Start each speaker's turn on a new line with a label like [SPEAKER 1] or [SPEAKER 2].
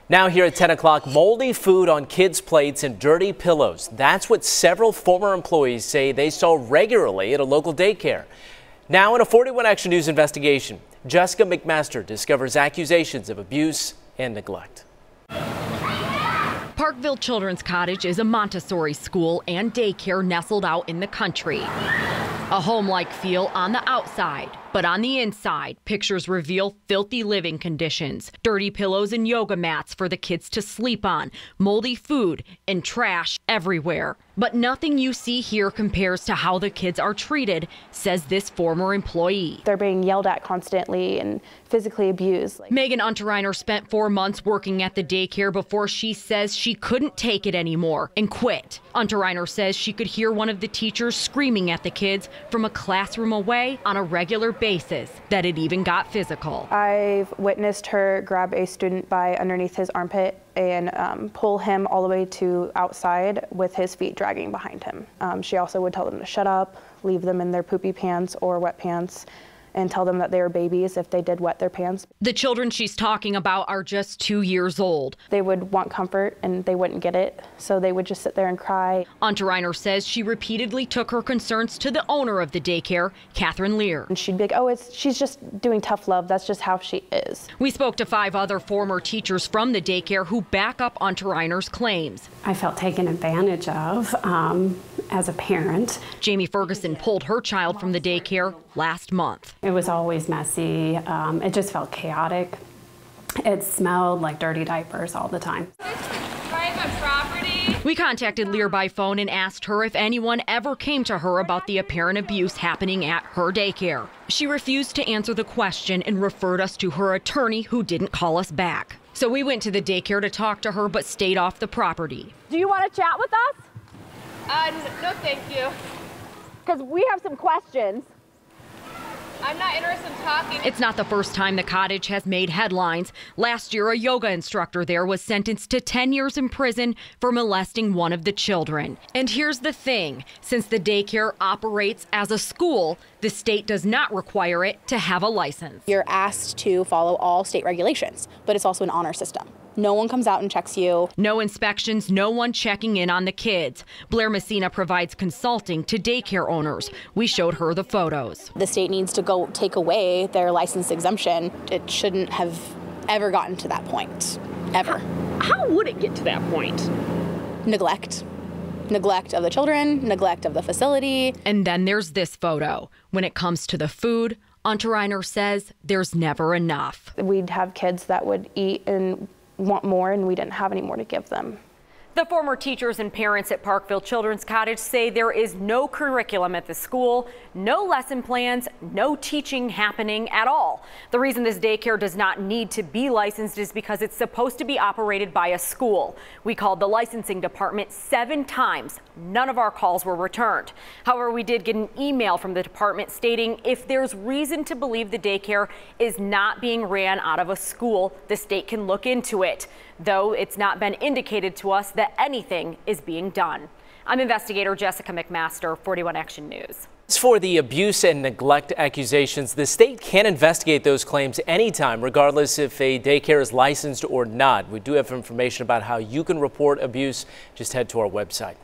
[SPEAKER 1] Now here at 10 o'clock, moldy food on kids' plates and dirty pillows. That's what several former employees say they saw regularly at a local daycare. Now in a 41 Action News investigation, Jessica McMaster discovers accusations of abuse and neglect.
[SPEAKER 2] Parkville Children's Cottage is a Montessori school and daycare nestled out in the country. A home-like feel on the outside, but on the inside, pictures reveal filthy living conditions, dirty pillows and yoga mats for the kids to sleep on, moldy food, and trash everywhere. But nothing you see here compares to how the kids are treated, says this former employee.
[SPEAKER 3] They're being yelled at constantly and physically abused.
[SPEAKER 2] Megan Unterreiner spent 4 months working at the daycare before she says she couldn't take it anymore and quit. Unterreiner says she could hear one of the teachers screaming at the kids from a classroom away on a regular basis, that it even got physical.
[SPEAKER 3] I've witnessed her grab a student by underneath his armpit and pull him all the way to outside with his feet dragging behind him. She also would tell them to shut up, leave them in their poopy pants or wet pants, and tell them that they were babies if they did wet their pants.
[SPEAKER 2] The children she's talking about are just 2 years old.
[SPEAKER 3] They would want comfort and they wouldn't get it, so they would just sit there and cry.
[SPEAKER 2] Unterreiner says she repeatedly took her concerns to the owner of the daycare, Catherine Lear.
[SPEAKER 3] And she'd be like, oh, she's just doing tough love. That's just how she is.
[SPEAKER 2] We spoke to 5 other former teachers from the daycare who back up Unterreiner's claims.
[SPEAKER 4] I felt taken advantage of as a parent.
[SPEAKER 2] Jamie Ferguson pulled her child from the daycare last month.
[SPEAKER 4] It was always messy. It just felt chaotic. It smelled like dirty diapers all the time.
[SPEAKER 2] Private property. We contacted Lear by phone and asked her if anyone ever came to her about the apparent abuse happening at her daycare. She refused to answer the question and referred us to her attorney, who didn't call us back. So we went to the daycare to talk to her but stayed off the property.
[SPEAKER 5] Do you want to chat with us?
[SPEAKER 6] No, thank you.
[SPEAKER 5] Because we have some questions.
[SPEAKER 6] I'm not interested in talking.
[SPEAKER 2] It's not the first time the cottage has made headlines. Last year, a yoga instructor there was sentenced to 10 years in prison for molesting one of the children. And here's the thing, since the daycare operates as a school, the state does not require it to have a license.
[SPEAKER 7] You're asked to follow all state regulations, but it's also an honor system. No one comes out and checks you.
[SPEAKER 2] No inspections, no one checking in on the kids. Blair Messina provides consulting to daycare owners. We showed her the photos.
[SPEAKER 7] The state needs to go take away their license exemption. It shouldn't have ever gotten to that point, ever.
[SPEAKER 5] How would it get to that point?
[SPEAKER 7] Neglect. Neglect of the children, neglect of the facility.
[SPEAKER 2] And then there's this photo. When it comes to the food, Unterreiner says there's never enough.
[SPEAKER 3] We'd have kids that would eat and want more, and we didn't have any more to give them.
[SPEAKER 8] The former teachers and parents at Parkville Children's Cottage say there is no curriculum at the school, no lesson plans, no teaching happening at all. The reason this daycare does not need to be licensed is because it's supposed to be operated by a school. We called the licensing department 7 times. None of our calls were returned. However, we did get an email from the department stating if there's reason to believe the daycare is not being ran out of a school, the state can look into it, though it's not been indicated to us that anything is being done. I'm investigator Jessica McMaster, 41 Action News.
[SPEAKER 1] As for the abuse and neglect accusations, the state can investigate those claims anytime, regardless if a daycare is licensed or not. We do have information about how you can report abuse. Just head to our website.